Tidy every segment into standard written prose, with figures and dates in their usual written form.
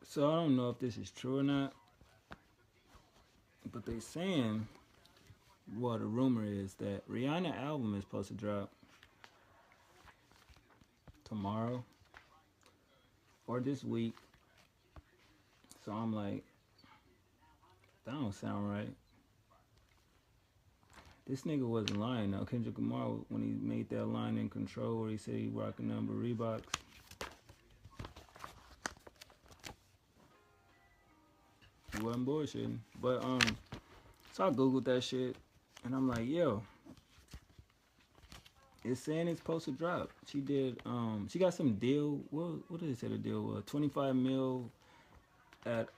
So I don't know if this is true or not, but they saying, well, the rumor is that Rihanna album is supposed to drop tomorrow or this week. So I'm like, that don't sound right. This nigga wasn't lying though. Kendrick Lamar, when he made that line in Control where he said he rocking number Reeboks, he wasn't bullshitting. But so I googled that shit, and I'm like, yo, it's saying it's supposed to drop. She did. She got some deal. What did it say the deal was? 25 mil at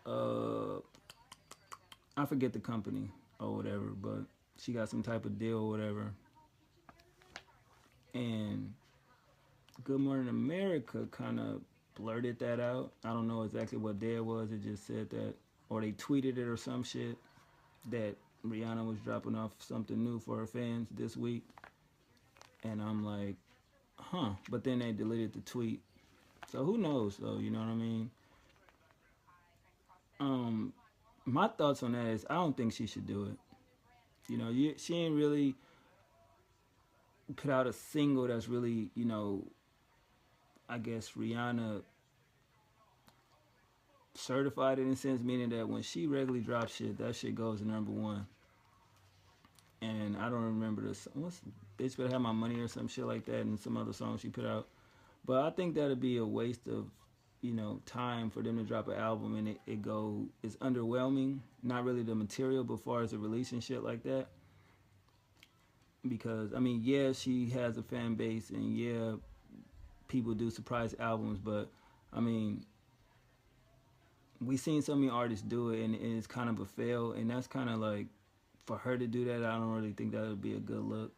I forget the company or whatever, but she got some type of deal or whatever. And Good Morning America kind of blurted that out. I don't know exactly what day it was. It just said that, or they tweeted it or some shit, that Rihanna was dropping off something new for her fans this week. And I'm like, huh. But then they deleted the tweet. So who knows though, you know what I mean? Um, my thoughts on that is I don't think she should do it. You know, she ain't really put out a single that's really, I guess Rihanna certified in a sense, meaning that when she regularly drops shit, that shit goes to number one. And I don't remember this. What's Bitch Better Have My Money or some shit like that, and some other songs she put out. But I think that'd be a waste of, time for them to drop an album and it's underwhelming. Not really the material, but as far as the release and shit like that. Because I mean, yeah, she has a fan base, and yeah, people do surprise albums, but I mean, we seen so many artists do it, and it's kind of a fail, and that's kind of like, for her to do that, I don't really think that would be a good look.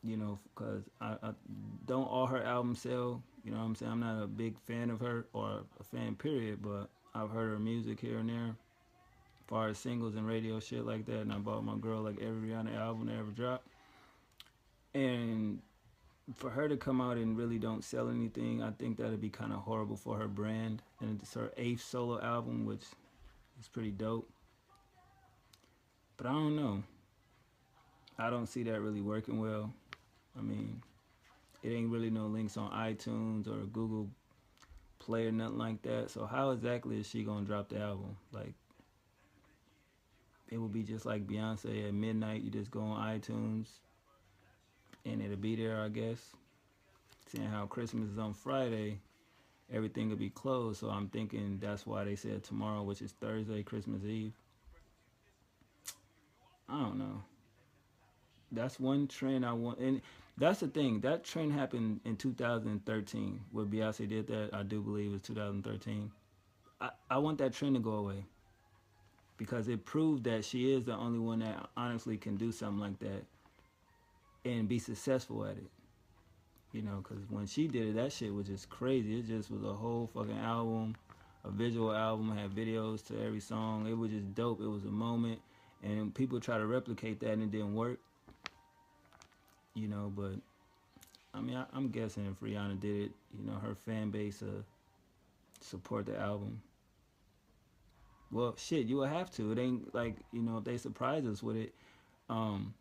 Because I don't all her albums sell. You know what I'm saying? I'm not a big fan of her or a fan period, but I've heard her music here and there, as far as singles and radio shit like that. And I bought my girl like every Rihanna album that ever dropped. And for her to come out and really don't sell anything, I think that'd be kind of horrible for her brand. And it's her 8th solo album, which is pretty dope. But I don't know. I don't see that really working well. I mean, it ain't really no links on iTunes or Google Play or nothing like that. So how exactly is she gonna drop the album? Like, it would be just like Beyonce at midnight. You just go on iTunes and it'll be there, I guess. Seeing how Christmas is on Friday, everything will be closed. So I'm thinking that's why they said tomorrow, which is Thursday, Christmas Eve. I don't know. That's one trend I want, and that's the thing. That trend happened in 2013, where Beyonce did that. I do believe it was 2013. I want that trend to go away because it proved that she is the only one that honestly can do something like that and be successful at it. Because when she did it, that shit was just crazy. It just was a whole fucking album, a visual album, had videos to every song. It was just dope. It was a moment, and people try to replicate that and it didn't work. But I mean, I'm guessing if Rihanna did it, her fan base support the album. Well, shit, you will have to. It ain't like, if they surprise us with it, um,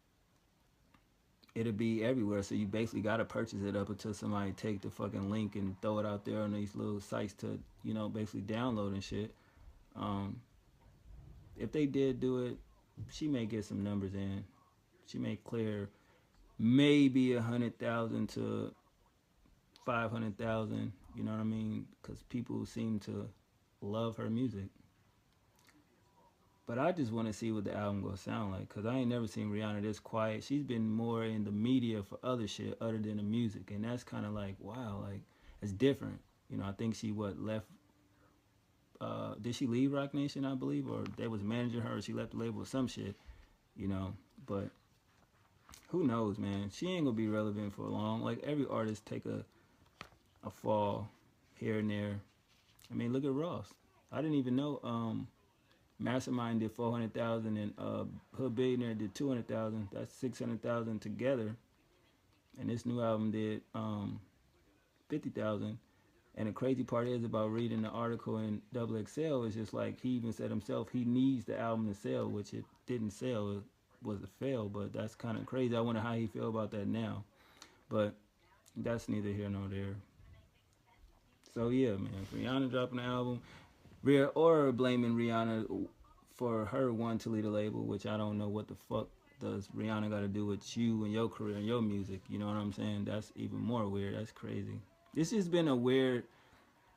it'll be everywhere. So you basically got to purchase it up until somebody take the fucking link and throw it out there on these little sites to, basically download and shit. Um, if they did do it, she may get some numbers in. She may clear maybe 100,000 to 500,000. You know what I mean? Because people seem to love her music. But I just want to see what the album gonna sound like. Because I ain't never seen Rihanna this quiet. She's been more in the media for other shit other than the music. And that's kind of like, wow, like, it's different. I think she, left, did she leave Rock Nation, I believe? Or they was managing her, or she left the label or some shit, But who knows, man? She ain't gonna be relevant for long. Like, every artist take a fall here and there. I mean, look at Ross. I didn't even know Mastermind did 400,000 and Hood Billionaire did 200,000. That's 600,000 together. And this new album did 50,000. And the crazy part is about reading the article in Double XL is just like he even said himself he needs the album to sell, which it didn't sell. It was a fail, but that's kind of crazy. I wonder how he feel about that now. But that's neither here nor there. So yeah, man, Rihanna dropping the album, or blaming Rihanna for her wanting to lead a label, which I don't know what the fuck does Rihanna got to do with you and your career and your music. You know what I'm saying? That's even more weird. That's crazy. This has been a weird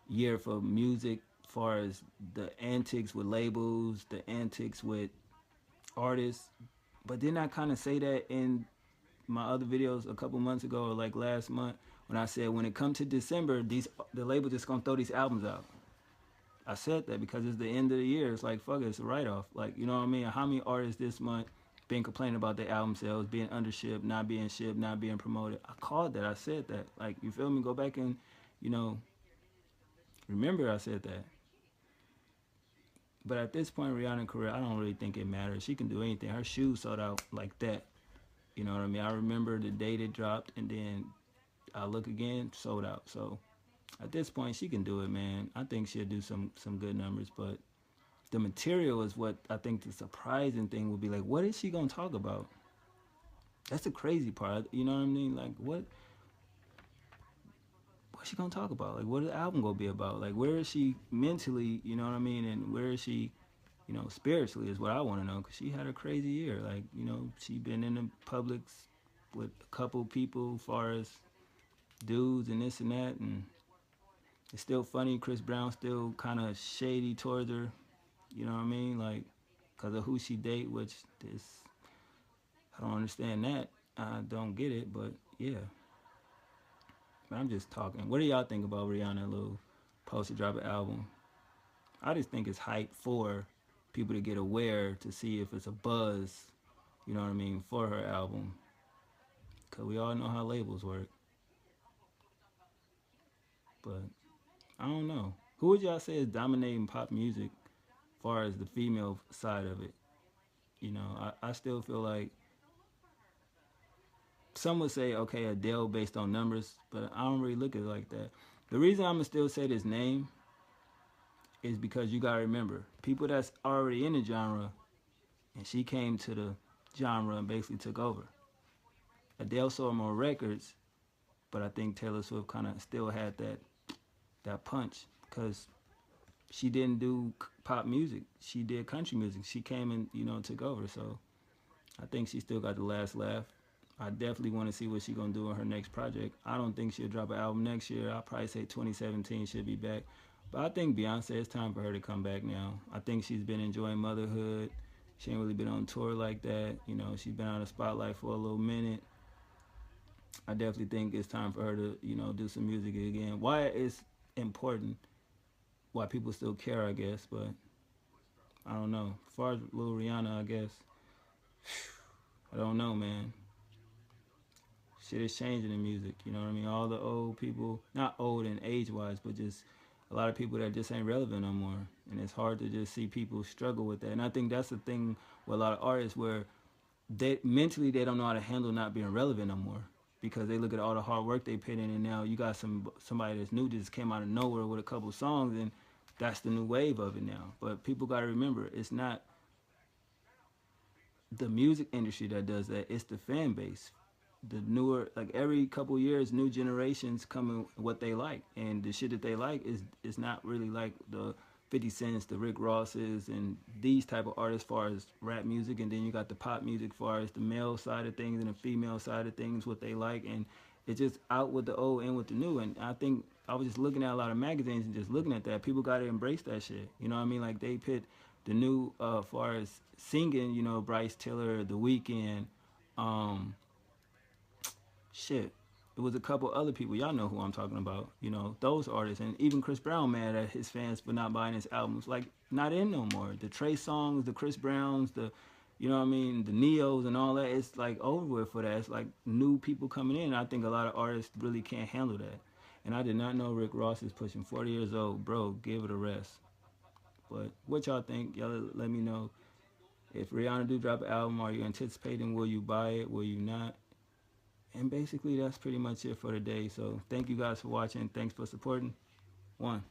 year for music, as far as the antics with labels, the antics with artists. But didn't I kind of say that in my other videos a couple months ago or like last month when I said when it comes to December, the label just gonna throw these albums out. I said that because it's the end of the year. It's like fuck it, it's a write off. Like you know what I mean? How many artists this month been complaining about their album sales, being undershipped, not being promoted? I called that. I said that. Like you feel me? Go back and you know remember I said that. But at this point, Rihanna's career, I don't really think it matters. She can do anything. Her shoes sold out like that. You know what I mean? I remember the date it dropped, and then I look again, sold out. So at this point, she can do it, man. I think she'll do some good numbers. But the material is what I think the surprising thing would be. Like, what is she gonna talk about? That's the crazy part. You know what I mean? Like, what's she gonna talk about? Like, what is the album gonna be about? Like, where is she mentally? You know what I mean? And where is she? You know, spiritually is what I want to know because she had a crazy year. Like, you know, she been in the publics with a couple people, as far as dudes and this and that, and it's still funny. Chris Brown still kind of shady towards her. You know what I mean? Like, because of who she date, which is I don't understand that. I don't get it, but yeah. But I'm just talking. What do y'all think about Rihanna Lou post to drop an album? I just think it's hype for people to get aware to see if it's a buzz, you know what I mean, for her album. Because we all know how labels work. But I don't know. Who would y'all say is dominating pop music as far as the female side of it? You know, I still feel like some would say, okay, Adele based on numbers, but I don't really look at it like that. The reason I'm going to still say this name is because you got to remember, people that's already in the genre, and she came to the genre and basically took over. Adele sold more records, but I think Taylor Swift kind of still had that punch because she didn't do pop music. She did country music. She came and took over. So I think she still got the last laugh. I definitely want to see what she's gonna do in her next project. I don't think she'll drop an album next year. I'll probably say 2017 she'll be back. But I think Beyonce, it's time for her to come back now. I think she's been enjoying motherhood. She ain't really been on tour like that. You know, she's been out of the spotlight for a little minute. I definitely think it's time for her to, do some music again. Why it's important, why people still care, I guess, but I don't know. As far as Lil Rihanna, I guess, I don't know, man. Shit is changing in music, you know what I mean? All the old people, not old and age-wise, but just a lot of people that just ain't relevant no more. And it's hard to just see people struggle with that. And I think that's the thing with a lot of artists where they mentally they don't know how to handle not being relevant no more because they look at all the hard work they put in, and now you got somebody that's new just came out of nowhere with a couple songs, and that's the new wave of it now. But people got to remember, it's not the music industry that does that, it's the fan base. The newer, like every couple years, new generations coming what they like, and the shit that they like is not really like the 50 Cents, the Rick Rosses, and these type of artists, as far as rap music, and then you got the pop music, as far as the male side of things and the female side of things, what they like, and it's just out with the old and with the new. And I think I was just looking at a lot of magazines and just looking at that. People got to embrace that shit. You know what I mean? Like they put the new, far as singing, Bryce Tiller, The Weeknd, um, shit. It was a couple other people. Y'all know who I'm talking about. Those artists. And even Chris Brown mad at his fans for not buying his albums. Like, not in no more. The Trey Songs, the Chris Browns, you know what I mean, the Neos and all that. It's like over with for that. It's like new people coming in. I think a lot of artists really can't handle that. And I did not know Rick Ross is pushing 40 years old. Bro, give it a rest. But what y'all think? Y'all let me know. If Rihanna do drop an album, are you anticipating? Will you buy it? Will you not? And basically, that's pretty much it for today. So thank you guys for watching. Thanks for supporting. One.